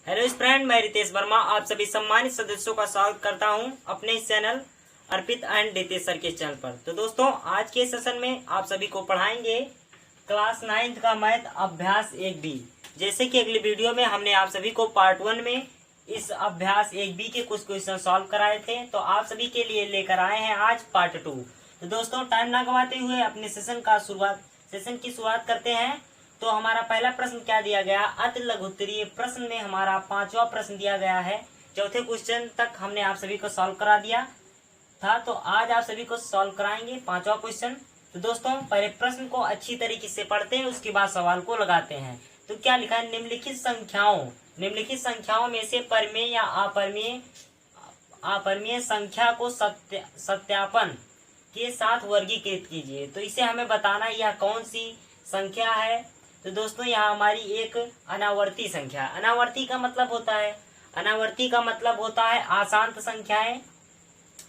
Hello friend, मैं रितेश वर्मा आप सभी सम्मानित सदस्यों का स्वागत करता हूं अपने इस channel Arpit and Ritesh sir के चैनल पर। तो दोस्तों, आज के सेशन में आप सभी को पढ़ाएंगे क्लास 9th का मैथ अभ्यास 1B। जैसे कि अगली वीडियो में हमने आप सभी को पार्ट 1 में इस अभ्यास 1B के कुछ क्वेश्चन सॉल्व कराए थे, तो आप सभी के लिए लेकर आए हैं आज पार्ट 2। तो दोस्तों, टाइम ना गवाते हुए अपने सेशन की शुरुआत करते हैं। तो हमारा पहला प्रश्न क्या दिया गया, अति लघुत्तरीय प्रश्न में हमारा 5वां प्रश्न दिया गया है। चौथे क्वेश्चन तक हमने आप सभी को सॉल्व करा दिया था, तो आज आप सभी को सॉल्व कराएंगे 5वां क्वेश्चन। तो दोस्तों, पहले प्रश्न को अच्छी तरीके से पढ़ते हैं, उसके बाद सवाल को लगाते हैं। तो क्या लिखा है, निम्नलिखित संख्याओं में से परिमेय या अपरिमेय संख्या को सत्यापन के साथ वर्गीकृत कीजिए। तो इसे हमें बताना है यह कौन सी संख्या है। तो दोस्तों, यहाँ हमारी एक अनावर्ती संख्या। अनावर्ती का मतलब होता है अशांत संख्याएं,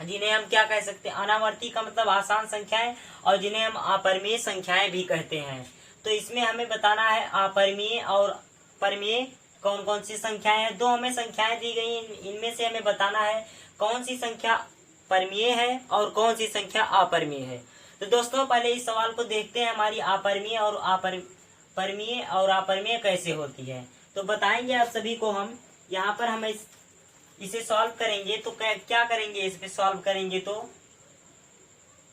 जिन्हें हम क्या कह सकते हैं, अनावर्ती का मतलब आसान संख्याएं, और जिन्हें हम अपरिमेय संख्याएं भी कहते हैं। तो इसमें हमें बताना है अपरिमेय और परिमेय कौन कौन सी संख्याएं हैं। दो हमें संख्याएं दी गई, इनमें से हमें बताना है कौन सी संख्या परिमेय है और कौन सी संख्या अपरिमेय है। तो दोस्तों, पहले इस सवाल को देखते हैं, हमारी अपरिमेय और अपरिमेय कैसे होती है। तो बताएंगे आप सभी को हम। यहाँ पर हम इसे सॉल्व करेंगे तो क्या करेंगे, इस पे सॉल्व करेंगे तो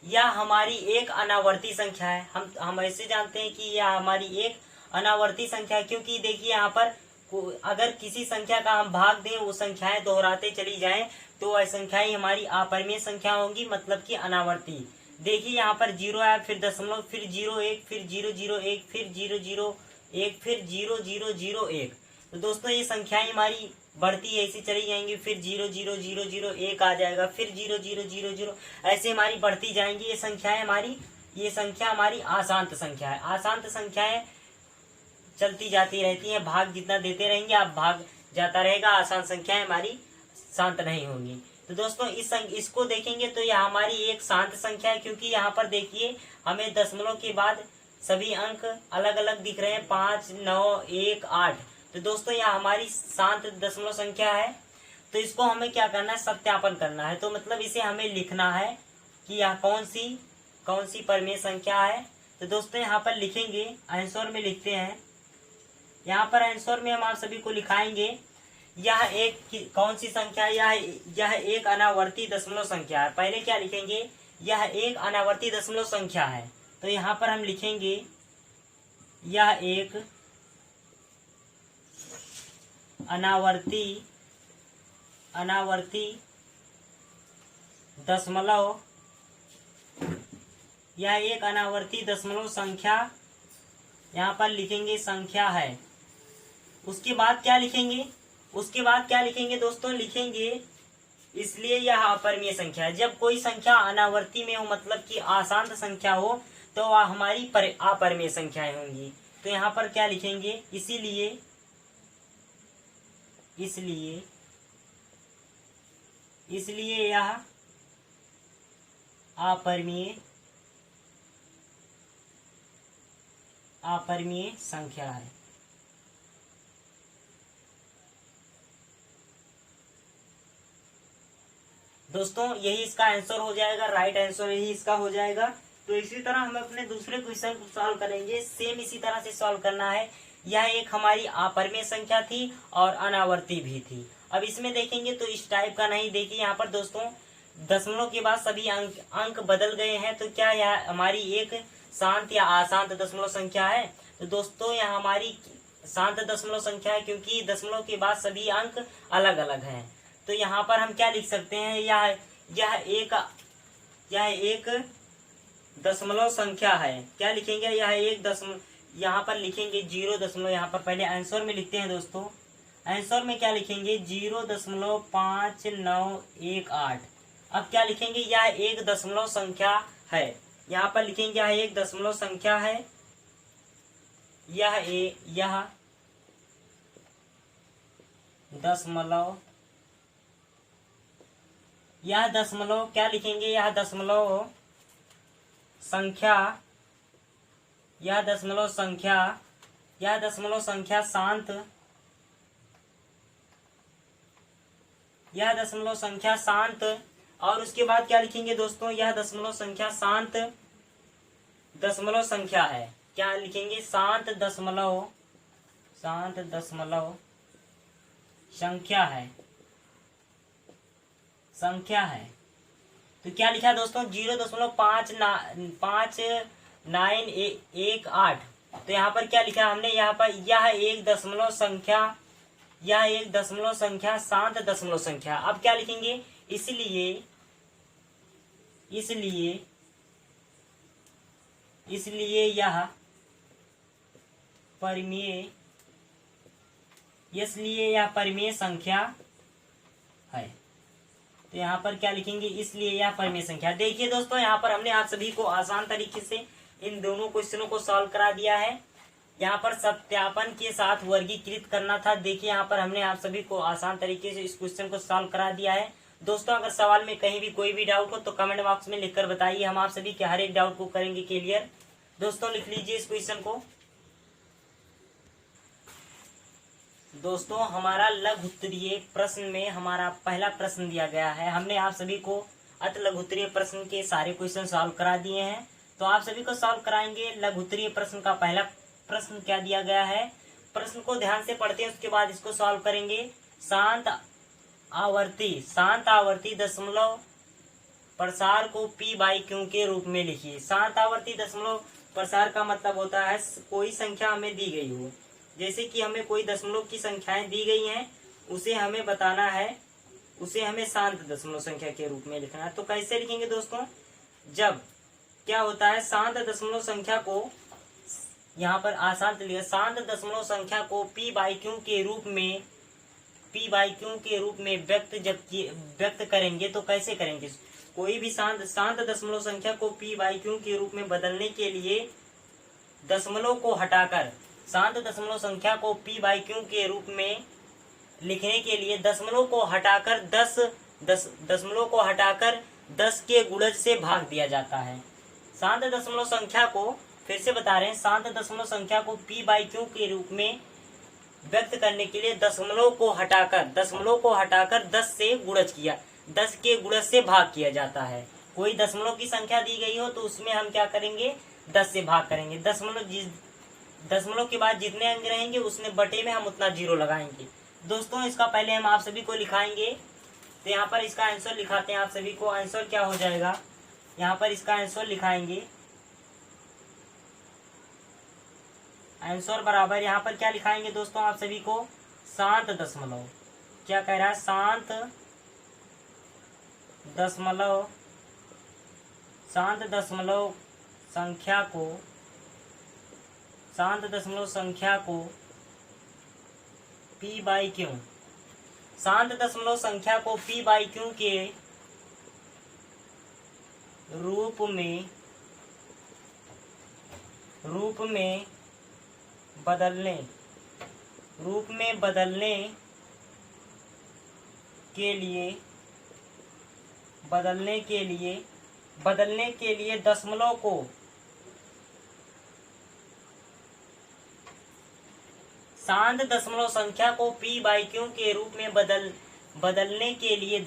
यह हमारी एक अनावर्ती संख्या है। हम ऐसे जानते हैं कि यह हमारी एक अनावर्ती संख्या है, क्योंकि देखिए यहाँ पर अगर किसी संख्या का हम भाग दें, वो संख्याएं दोहराते चली जाएं, तो वह संख्याएं हमारी अपरिमेय संख्या होंगी, मतलब कि अनावर्ती। देखिए यहाँ पर 0 आया, फिर दशमलव, फिर 0 1, फिर 0 0 1, फिर 0 0 1, फिर 0 0 0 1। तो दोस्तों, ये संख्याएं हमारी बढ़ती ऐसी चली जाएंगी, फिर 0 0 0 0 1 आ जाएगा, फिर 0 0 0 0, ऐसे हमारी बढ़ती जाएंगी ये संख्या हमारी अशांत संख्या है। अशांत संख्याएं चलती जाती रहती हैं, भाग जितना देते रहेंगे आप भाग जाता रहेगा, आसान संख्याएं हमारी शांत नहीं होंगी। तो दोस्तों, इसको देखेंगे तो यह हमारी एक शांत संख्या है, क्योंकि यहाँ पर देखिए हमें दशमलव के बाद सभी अंक अलग अलग दिख रहे हैं, 5 9 1 8। तो दोस्तों, यह हमारी शांत दशमलव संख्या है। तो इसको हमें क्या करना है, सत्यापन करना है। तो मतलब इसे हमें लिखना है कि यह कौन सी परिमेय संख्या है। तो दोस्तों, यहाँ पर लिखेंगे, आंसर में लिखते हैं। यहाँ पर आंसर में हम आप सभी को लिखाएंगे यह एक कौन सी संख्या है, यह एक अनावर्ती दशमलव संख्या है। पहले क्या लिखेंगे, यह एक अनावर्ती दशमलव संख्या है। तो यहाँ पर हम लिखेंगे यह एक अनावर्ती दशमलव, यह एक अनावर्ती दशमलव संख्या, यहाँ पर लिखेंगे संख्या है। उसके बाद क्या लिखेंगे दोस्तों, लिखेंगे इसलिए यह अपरिमेय संख्या है। जब कोई संख्या अनावर्ती में हो, मतलब कि अशांत संख्या हो, तो वह हमारी अपरिमेय संख्याएं होंगी। तो यहाँ पर क्या लिखेंगे, इसीलिए यह अपरिमेय संख्या है। दोस्तों, यही इसका आंसर हो जाएगा, राइट आंसर यही इसका हो जाएगा। तो इसी तरह हम अपने दूसरे क्वेश्चन को सॉल्व करेंगे, सेम इसी तरह से सॉल्व करना है। यह एक हमारी अपरिमेय संख्या थी और अनावर्ती भी थी। अब इसमें देखेंगे तो इस टाइप का नहीं, देखिए यहाँ पर दोस्तों दशमलव के बाद सभी अंक बदल गए हैं। तो क्या यह हमारी एक शांत या अशांत दशमलव संख्या है। तो दोस्तों, यह हमारी शांत दशमलव संख्या है, क्योंकि दशमलव के बाद सभी अंक अलग अलग हैं। तो यहाँ पर हम क्या लिख सकते हैं, यह एक दशमलव संख्या है। क्या लिखेंगे, यह एक दशमलव, यहाँ पर लिखेंगे 0. यहाँ पर पहले आंसर में लिखते हैं दोस्तों। आंसर में क्या लिखेंगे, 0.5918। अब क्या लिखेंगे, यह एक दशमलव संख्या है। यहाँ पर लिखेंगे यह एक दशमलव संख्या है। यह दशमलव क्या लिखेंगे, यह दशमलव संख्या शांत यह दशमलव संख्या शांत, और उसके बाद क्या लिखेंगे दोस्तों, यह दशमलव संख्या शांत दशमलव संख्या है। क्या लिखेंगे, शांत दशमलव संख्या है, तो क्या लिखा दोस्तों, 0.5918। तो यहाँ पर क्या लिखा हमने, यहाँ पर यह एक दशमलव संख्या शांत दशमलव संख्या। अब क्या लिखेंगे, इसलिए यह परिमेय संख्या है। तो यहाँ पर क्या लिखेंगे, इसलिए यह परिमेय संख्या। देखिए दोस्तों, यहाँ पर हमने आप सभी को आसान तरीके से इन दोनों क्वेश्चनों को सॉल्व करा दिया है। यहाँ पर सत्यापन के साथ वर्गीकृत करना था। देखिए यहाँ पर हमने आप सभी को आसान तरीके से इस क्वेश्चन को सॉल्व करा दिया है। दोस्तों, अगर सवाल में कहीं भी कोई भी डाउट हो तो कमेंट बॉक्स में लिखकर बताइए, हम आप सभी के हर एक डाउट को करेंगे क्लियर। दोस्तों लिख लीजिए इस क्वेश्चन को। दोस्तों, हमारा लघु उत्तरीय प्रश्न में हमारा पहला प्रश्न दिया गया है। हमने आप सभी को अति लघु उत्तरीय प्रश्न के सारे क्वेश्चन सॉल्व करा दिए हैं, तो आप सभी को सॉल्व कराएंगे। लघु उत्तरीय प्रश्न का पहला प्रश्न क्या दिया गया है, प्रश्न को ध्यान से पढ़ते हैं, उसके बाद इसको सॉल्व करेंगे। शांत आवर्ती दशमलव प्रसार को p/q के रूप में लिखिए। शांत आवर्ती दशमलव प्रसार का मतलब होता है कोई संख्या हमें दी गई हो, जैसे कि हमें कोई दशमलव की संख्याएं दी गई हैं, उसे हमें बताना है, उसे हमें शांत दशमलव संख्या के रूप में लिखना है। तो कैसे लिखेंगे दोस्तों, जब क्या होता है, शांत दशमलव संख्या को यहाँ पर आसान लिखा, शांत दशमलव संख्या को p/q के रूप में व्यक्त करेंगे। तो कैसे करेंगे, कोई भी शांत दशमलव संख्या को p/q के रूप में बदलने के लिए दशमलव को हटाकर, शांत दशमलव संख्या को p/q के रूप में लिखने के लिए दशमलव को हटाकर 10 के गुणज से भाग दिया जाता है। शांत दशमलव संख्या को फिर से बता रहे हैं, शांत दशमलव संख्या को p/q के रूप में व्यक्त करने के लिए दशमलव को हटाकर 10 से गुणज किया, 10 के गुणज से भाग किया जाता है। कोई दशमलव की संख्या दी गई हो तो उसमें हम क्या करेंगे, 10 से भाग करेंगे। दशमलव के बाद जितने अंक रहेंगे उसने बटे में हम उतना 0 लगाएंगे। दोस्तों, इसका पहले हम आप सभी को लिखाएंगे, तो यहाँ पर इसका आंसर लिखाते हैं आप सभी को। आंसर क्या हो जाएगा, यहाँ पर इसका आंसर लिखाएंगे। आंसर बराबर यहाँ पर क्या लिखाएंगे दोस्तों आप सभी को, शांत दशमलव, क्या कह रहा है, शांत दशमलव संख्या को p/q, शांत दशमलव संख्या को p/q के रूप में बदलने के लिए दशमलव को शांत दशमलव संख्या को p/q के रूप में बदलने के लिए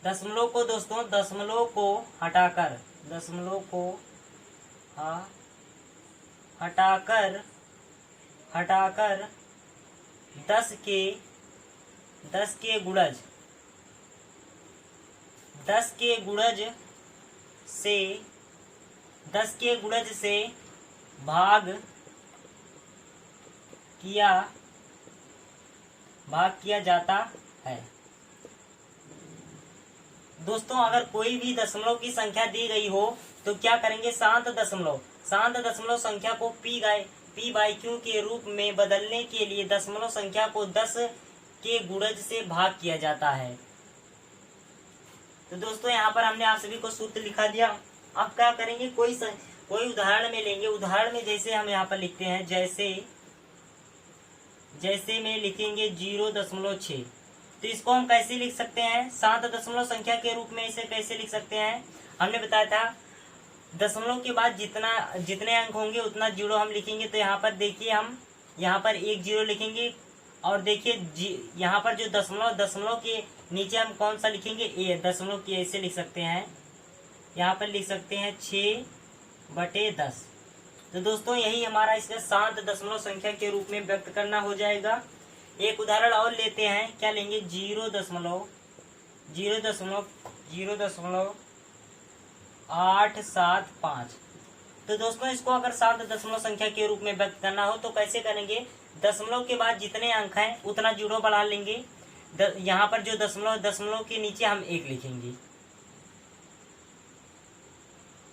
दशमलव को दोस्तों दशमलव को हटाकर 10 के गुणज से भाग किया जाता है। दोस्तों, अगर कोई भी दशमलव की संख्या दी गई हो तो क्या करेंगे, शांत दशमलव संख्या को p/q के रूप में बदलने के लिए दशमलव संख्या को 10 के गुणज से भाग किया जाता है। तो दोस्तों, यहाँ पर हमने आप सभी को सूत्र लिखा दिया। अब क्या करेंगे, कोई उदाहरण में लेंगे। उदाहरण में जैसे हम यहाँ पर लिखते हैं, जैसे में लिखेंगे 0.6, तो इसको हम कैसे लिख सकते हैं, शांत दशमलव संख्या के रूप में इसे कैसे लिख सकते हैं। हमने बताया था दशमलव के बाद जितने अंक होंगे उतना 0 हम लिखेंगे। तो यहाँ पर देखिए, हम यहाँ पर 1 0 लिखेंगे, और देखिए यहाँ पर जो दशमलव, दशमलव के नीचे हम कौन सा लिखेंगे, ए। दशमलव की ऐसे लिख सकते हैं, यहाँ पर लिख सकते हैं 6/10। तो दोस्तों यही हमारा इसका शांत दशमलव संख्या के रूप में व्यक्त करना हो जाएगा। एक उदाहरण और लेते हैं, क्या लेंगे, 0.875। तो दोस्तों इसको अगर शांत दशमलव संख्या के रूप में व्यक्त करना हो तो कैसे करेंगे, दशमलव के बाद जितने अंक हैं उतना जीरो बढ़ा लेंगे। यहाँ पर जो दशमलव, दशमलव के नीचे हम 1 लिखेंगे।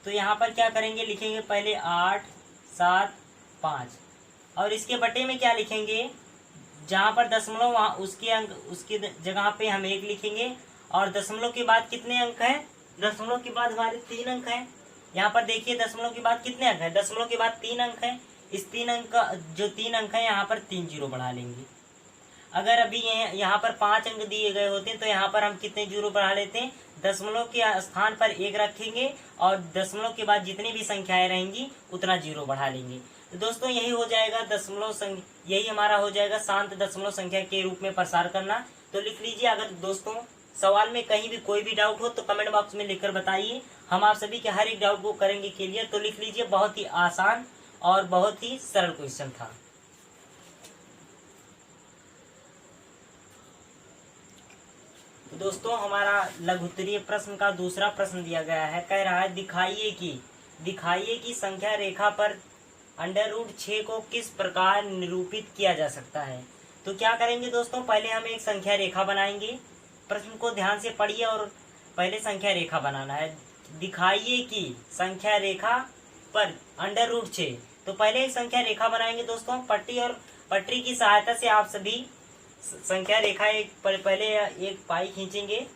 तो यहाँ पर क्या करेंगे, लिखेंगे पहले 875 और इसके बटे में क्या लिखेंगे, जहाँ पर दशमलव वहाँ उसके अंक, उसकी जगह पे हम 1 लिखेंगे। और दशमलव के बाद कितने अंक हैं, दशमलव के बाद हमारे 3 अंक हैं। यहाँ पर देखिए दशमलव के बाद कितने अंक हैं, दशमलव के बाद 3 अंक हैं। इस 3 अंक का जो 3 अंक है यहाँ पर 3 जीरो बढ़ा लेंगे। अगर अभी यहाँ पर 5 अंक दिए गए होते हैं तो यहाँ पर हम कितने जीरो बढ़ा लेते हैं, दशमलव के स्थान पर 1 रखेंगे और दशमलव के बाद जितनी भी संख्याएं रहेंगी उतना जीरो बढ़ा लेंगे। तो दोस्तों यही हो जाएगा यही हमारा हो जाएगा शांत दशमलव संख्या के रूप में प्रसार करना। तो लिख लीजिए। अगर दोस्तों सवाल में कहीं भी कोई भी डाउट हो तो कमेंट बॉक्स में लिखकर बताइए, हम आप सभी के हर एक डाउट को करेंगे क्लियर। तो लिख लीजिए, बहुत ही आसान और बहुत ही सरल क्वेश्चन था। तो दोस्तों हमारा लघु उत्तरीय प्रश्न का दूसरा प्रश्न दिया गया है, कह रहा है दिखाइए कि संख्या रेखा पर √6 को किस प्रकार निरूपित किया जा सकता है। तो क्या करेंगे दोस्तों, पहले हम एक संख्या रेखा बनाएंगे। प्रश्न को ध्यान से पढ़िए और पहले संख्या रेखा बनाना है। दिखाइए कि संख्या रेखा पर √6, तो पहले एक संख्या रेखा बनाएंगे दोस्तों। पट्टी और पटरी की सहायता से आप सभी संख्या रेखा पहले एक पाई खींचेंगे।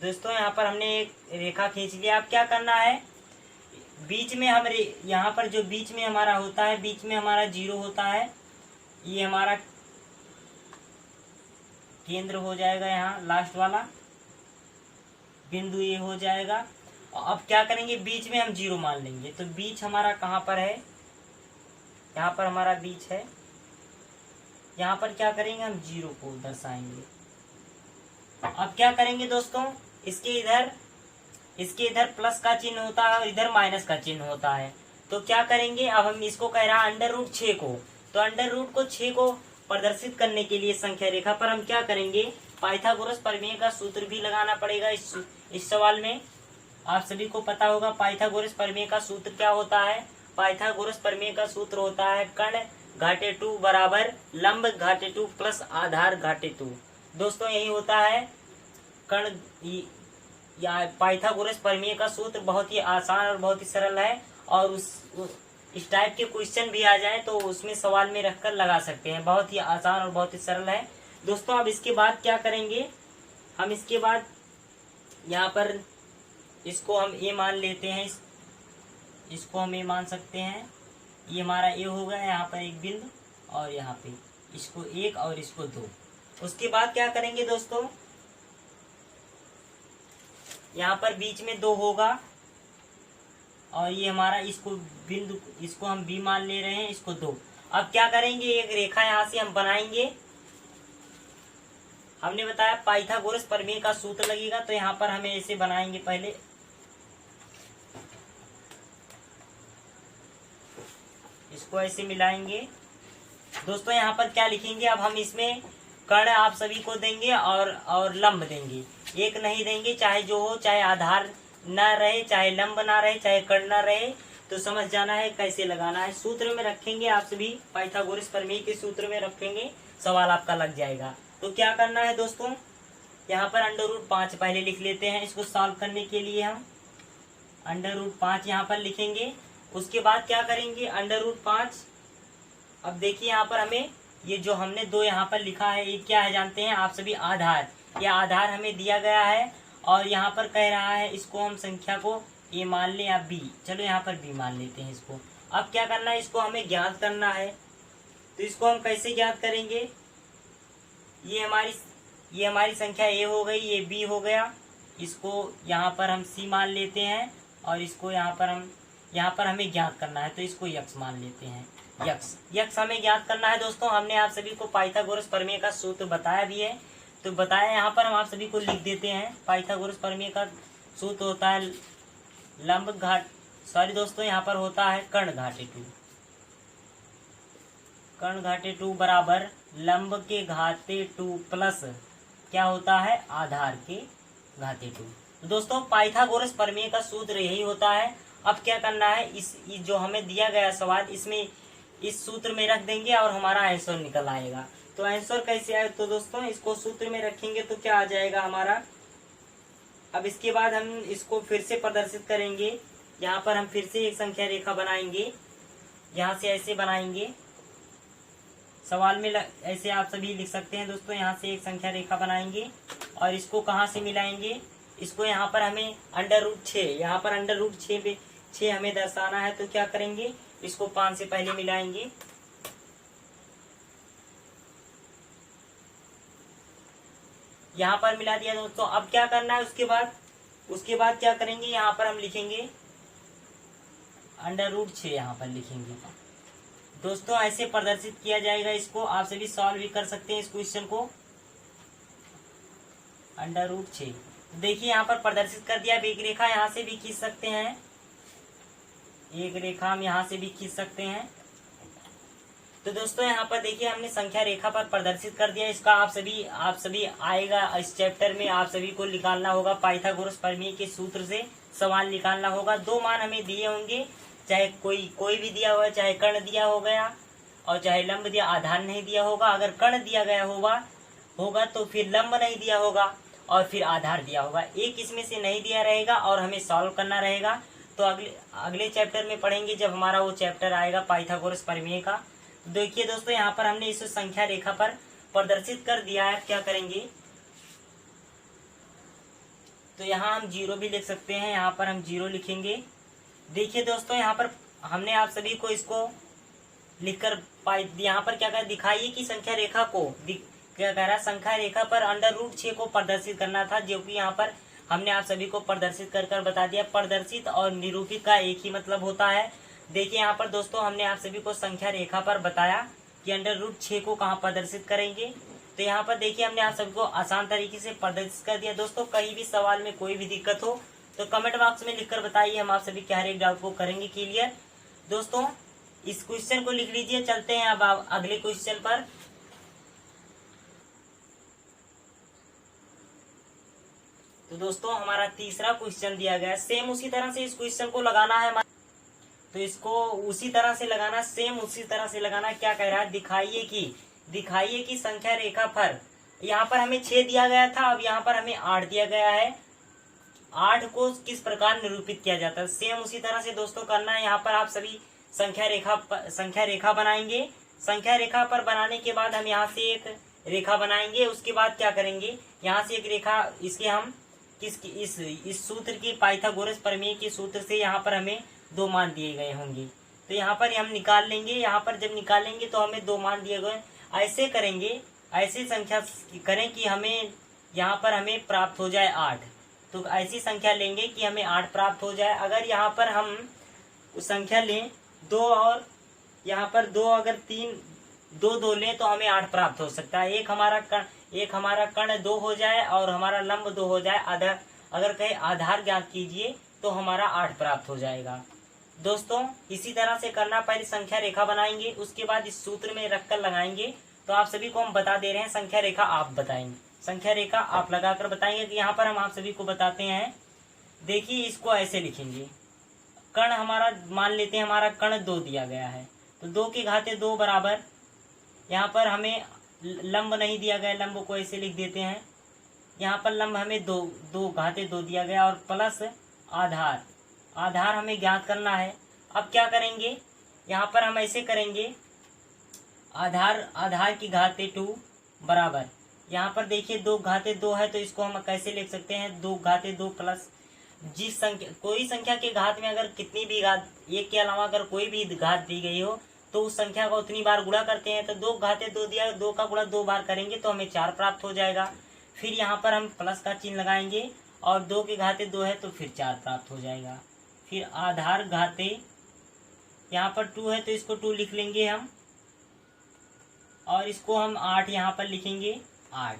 दोस्तों यहाँ पर हमने एक रेखा खींच लिया। अब क्या करना है, बीच में हम यहाँ पर जो बीच में हमारा होता है, बीच में हमारा 0 होता है, ये हमारा केंद्र हो जाएगा, यहाँ लास्ट वाला बिंदु ये हो जाएगा। अब क्या करेंगे, बीच में हम 0 मान लेंगे। तो बीच हमारा कहाँ पर है, यहाँ पर हमारा बीच है। यहाँ पर क्या करेंगे, हम 0 को दर्शाएंगे। अब क्या करेंगे दोस्तों, इसके इधर प्लस का चिन्ह होता है और इधर माइनस का चिन्ह होता है। तो क्या करेंगे, अब हम इसको कह रहा है √6 को, तो √6 को प्रदर्शित करने के लिए संख्या रेखा पर हम क्या करेंगे, पाइथागोरस प्रमेय का सूत्र भी लगाना पड़ेगा। इस सवाल में आप सभी को पता होगा पाइथागोरस प्रमेय का सूत्र क्या होता है। पाइथागोरस प्रमेय का सूत्र होता है कर्ण घाटे 2 बराबर लंब घाटे 2 प्लस आधार घाटे 2। दोस्तों यही होता है कर्ण या पाइथागोरस प्रमेय का सूत्र। बहुत ही आसान और बहुत ही सरल है और इस टाइप के क्वेश्चन भी आ जाए तो उसमें सवाल में रखकर लगा सकते हैं। बहुत ही आसान और बहुत ही सरल है दोस्तों। अब इसके बाद क्या करेंगे, हम इसके बाद यहाँ पर इसको हम ए मान लेते हैं, इसको हम ए मान सकते हैं। ये हमारा ए हो गया, यहाँ पर एक बिंदु और यहाँ पे इसको 1 और इसको 2। उसके बाद क्या करेंगे दोस्तों, यहाँ पर बीच में 2 होगा और ये हमारा इसको बिंदु, इसको हम बी मान ले रहे हैं, इसको 2। अब क्या करेंगे, एक रेखा यहाँ से हम बनाएंगे। हमने बताया पाइथागोरस प्रमेय का सूत्र लगेगा, तो यहाँ पर हमें ऐसे बनाएंगे। पहले इसको ऐसे मिलाएंगे दोस्तों। यहाँ पर क्या लिखेंगे, अब हम इसमें कर्ण आप सभी को देंगे और लंब देंगे, एक नहीं देंगे। चाहे जो हो, चाहे आधार ना रहे, चाहे लंब ना रहे, चाहे कर्ण ना रहे, तो समझ जाना है कैसे लगाना है। सूत्र में रखेंगे आप सभी, पाइथागोरस प्रमेय के सूत्र में रखेंगे, सवाल आपका लग जाएगा। तो क्या करना है दोस्तों, यहाँ पर √5 पहले लिख लेते हैं। इसको सॉल्व करने के लिए हम √5 यहाँ पर लिखेंगे। उसके बाद क्या करेंगे, √5। अब देखिए यहाँ पर हमें ये जो हमने 2 यहाँ पर लिखा है, ये क्या है जानते हैं आप सभी, आधार। यह आधार हमें दिया गया है और यहाँ पर कह रहा है इसको हम संख्या को ए मान लें या बी। चलो यहाँ पर बी मान लेते हैं इसको। अब क्या करना है, इसको हमें ज्ञात करना है। तो इसको हम कैसे ज्ञात करेंगे, ये हमारी संख्या ए हो गई, ये बी हो गया। इसको यहाँ पर हम सी मान लेते हैं और इसको यहाँ पर हम यहाँ पर हमें ज्ञात करना है, तो इसको यक्स मान लेते हैं। यक्स यक्स हमें ज्ञात करना है दोस्तों। हमने आप सभी को पाइथागोरस प्रमेय का सूत्र बताया भी है, तो बताया यहाँ पर हम आप सभी को लिख देते हैं। पाइथागोरस प्रमेय का सूत्र होता है लंब घाट सॉरी दोस्तों, यहाँ पर होता है कर्ण घाटे 2। कर्ण घाटे 2 बराबर लंब के घाते 2 प्लस क्या होता है, आधार के घाते 2। तो दोस्तों पाइथागोरस प्रमेय का सूत्र यही होता है। अब क्या करना है, इस जो हमें दिया गया सवाल इसमें इस सूत्र में रख देंगे और हमारा आंसर निकल आएगा। तो आंसर कैसे आए, तो दोस्तों इसको सूत्र में रखेंगे तो क्या आ जाएगा हमारा। अब इसके बाद हम इसको फिर से प्रदर्शित करेंगे। यहाँ पर हम फिर से एक संख्या रेखा बनाएंगे, यहाँ से ऐसे बनाएंगे। सवाल में ऐसे आप सभी लिख सकते हैं दोस्तों। यहाँ से एक संख्या रेखा बनाएंगे और इसको कहाँ से मिलाएंगे, इसको यहाँ पर हमें √6, यहाँ पर √6 पे 6 हमें दर्शाना है, तो क्या करेंगे, इसको 5 से पहले मिलाएंगे। यहाँ पर मिला दिया दोस्तों। अब क्या करना है, उसके बाद क्या करेंगे, यहाँ पर हम लिखेंगे √6, यहाँ पर लिखेंगे दोस्तों। ऐसे प्रदर्शित किया जाएगा। इसको आप सभी सॉल्व भी कर सकते हैं इस क्वेश्चन को। √6 देखिए यहाँ पर प्रदर्शित कर दिया। अब एक रेखा यहाँ से भी खींच सकते हैं, एक रेखा हम यहाँ से भी खींच सकते हैं। तो दोस्तों यहाँ पर देखिए हमने संख्या रेखा पर प्रदर्शित कर दिया। इसका आप सभी आएगा इस चैप्टर में, आप सभी को निकालना होगा पाइथागोरस प्रमेय के सूत्र से सवाल निकालना होगा। 2 मान हमें दिए होंगे, चाहे कोई भी दिया हुआ है, चाहे कर्ण दिया हो गया और चाहे लंब दिया, आधार नहीं दिया होगा। अगर कर्ण दिया गया होगा तो फिर लंब नहीं दिया होगा और फिर आधार दिया होगा। एक इसमें से नहीं दिया रहेगा और हमें सॉल्व करना रहेगा। तो अगले चैप्टर में पढ़ेंगे जब हमारा वो चैप्टर आएगा पाइथागोरस प्रमेय का। देखिए दोस्तों यहाँ पर हमने इस संख्या रेखा पर प्रदर्शित कर दिया है। क्या करेंगे, तो यहाँ हम 0 भी लिख सकते हैं, यहाँ पर हम 0 लिखेंगे। देखिए दोस्तों यहाँ पर हमने आप सभी को इसको लिखकर यहाँ पर क्या कर दिखाइए कि संख्या रेखा को क्या कह रहा है, संख्या रेखा पर √6 को प्रदर्शित करना था, जो कि यहाँ पर हमने आप सभी को प्रदर्शित कर बता दिया। प्रदर्शित और निरूपित का एक ही मतलब होता है। देखिए यहाँ पर दोस्तों हमने आप सभी को संख्या रेखा पर बताया कि √6 को कहाँ प्रदर्शित करेंगे। तो यहाँ पर देखिए हमने आप सभी को आसान तरीके से प्रदर्शित कर दिया। दोस्तों कहीं भी सवाल में कोई भी दिक्कत हो तो कमेंट बॉक्स में लिखकर बताइए, हम आप सभी के हर एक डाउट को करेंगे क्लियर। दोस्तों इस क्वेश्चन को लिख लीजिए। चलते हैं अब अगले क्वेश्चन पर। तो दोस्तों हमारा तीसरा क्वेश्चन दिया गया, सेम उसी तरह से इस क्वेश्चन को लगाना है। तो इसको उसी तरह से लगाना, सेम उसी तरह से लगाना। क्या कह रहा है, दिखाइए कि संख्या रेखा पर, यहाँ पर हमें 6 दिया गया था, अब यहाँ पर हमें 8 दिया गया है। 8 को किस प्रकार निरूपित किया जाता है, सेम उसी तरह से दोस्तों करना है। यहाँ पर आप सभी संख्या रेखा बनाएंगे। संख्या रेखा पर बनाने के बाद हम यहाँ से एक रेखा बनाएंगे। उसके बाद क्या करेंगे, यहाँ से एक रेखा, इसके हम इस सूत्र की पाइथागोरस प्रमेय के सूत्र से यहाँ पर हमें 2 मान दिए गए होंगे, तो यहाँ पर हम निकाल लेंगे। यहाँ पर जब निकालेंगे तो हमें 2 मान दिए गए। ऐसे करेंगे, ऐसी संख्या करें कि हमें यहाँ पर हमें प्राप्त हो जाए 8। तो ऐसी संख्या लेंगे कि हमें 8 प्राप्त हो जाए। अगर यहाँ पर हम उस संख्या लें 2 और यहाँ पर 2, अगर 2 लें तो हमें 8 प्राप्त हो सकता है। एक हमारा कर्ण 2 हो जाए और हमारा लंब 2 हो जाए। अगर कहीं आधार ज्ञात कीजिए तो हमारा 8 प्राप्त हो जाएगा। दोस्तों इसी तरह से करना, पहले संख्या रेखा बनाएंगे, उसके बाद इस सूत्र में रखकर लगाएंगे। तो आप सभी को हम बता दे रहे हैं, संख्या रेखा आप बताएंगे, संख्या रेखा आप लगाकर बताएंगे। कि यहाँ पर हम आप सभी को बताते हैं। देखिए इसको ऐसे लिखेंगे, कर्ण हमारा मान लेते हैं, हमारा कर्ण 2 दिया गया है, तो 2 के घाते 2 बराबर, यहाँ पर हमें लंब नहीं दिया गया, लंब को ऐसे लिख देते हैं। यहाँ पर लंब हमें 2 घाते 2 दिया गया और प्लस आधार हमें ज्ञात करना है। अब क्या करेंगे, यहाँ पर हम ऐसे करेंगे, आधार की घाते 2 बराबर, यहाँ पर देखिए 2 घाते 2 है, तो इसको हम कैसे लिख सकते हैं, 2 घाते 2 प्लस कोई संख्या के घात में अगर कितनी भी घात, एक के अलावा अगर कोई भी घात दी गई हो तो उस संख्या को उतनी बार गुणा करते हैं। तो 2 घाते 2 दिया, 2 का गुणा 2 बार करेंगे तो हमें 4 प्राप्त हो जाएगा। फिर यहाँ पर हम प्लस का चिन्ह लगाएंगे और 2 के घाते 2 है तो फिर 4 प्राप्त हो जाएगा। फिर आधार घाते, यहाँ पर 2 है तो इसको 2 लिख लेंगे हम, और इसको हम 8 यहाँ पर लिखेंगे 8,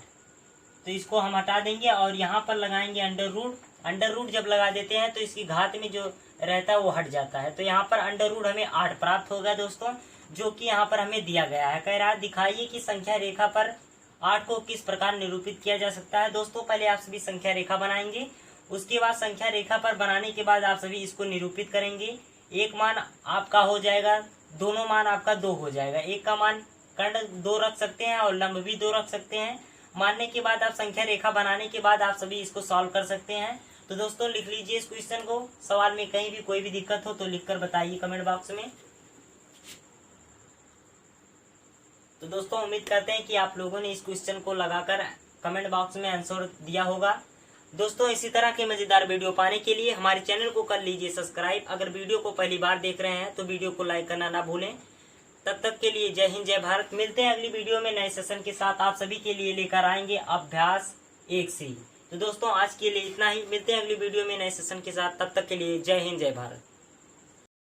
तो इसको हम हटा देंगे और यहाँ पर लगाएंगे अंडर रूट। अंडर रूट जब लगा देते हैं तो इसकी घात में जो रहता है वो हट जाता है, तो यहाँ पर अंडर रूट हमें 8 प्राप्त होगा दोस्तों, जो कि यहाँ पर हमें दिया गया है। कह रहा है दिखाइए कि संख्या रेखा पर 8 को किस प्रकार निरूपित किया जा सकता है। दोस्तों पहले आप सभी संख्या रेखा बनाएंगे, उसके बाद संख्या रेखा पर बनाने के बाद आप सभी इसको निरूपित करेंगे। एक मान आपका हो जाएगा, दोनों मान आपका 2 हो जाएगा, एक का मान कर्ण 2 रख सकते हैं और लंब भी 2 रख सकते हैं। मानने के बाद आप संख्या रेखा बनाने के बाद आप सभी इसको सॉल्व कर सकते हैं। तो दोस्तों लिख लीजिए इस क्वेश्चन को, सवाल में कहीं भी कोई भी दिक्कत हो तो लिखकर बताइए कमेंट बॉक्स में। तो दोस्तों उम्मीद करते हैं कि आप लोगों ने इस क्वेश्चन को लगाकर कमेंट बॉक्स में आंसर दिया होगा। दोस्तों इसी तरह के मजेदार वीडियो पाने के लिए हमारे चैनल को कर लीजिए सब्सक्राइब। अगर वीडियो को पहली बार देख रहे हैं तो वीडियो को लाइक करना ना भूलें। तब तक के लिए जय हिंद जय भारत। मिलते हैं अगली वीडियो में नए सेशन के साथ, आप सभी के लिए लेकर आएंगे अभ्यास 1C। तो दोस्तों आज के लिए इतना ही, मिलते हैं अगली वीडियो में नए सेशन के साथ, तब तक के लिए जय हिंद जय भारत।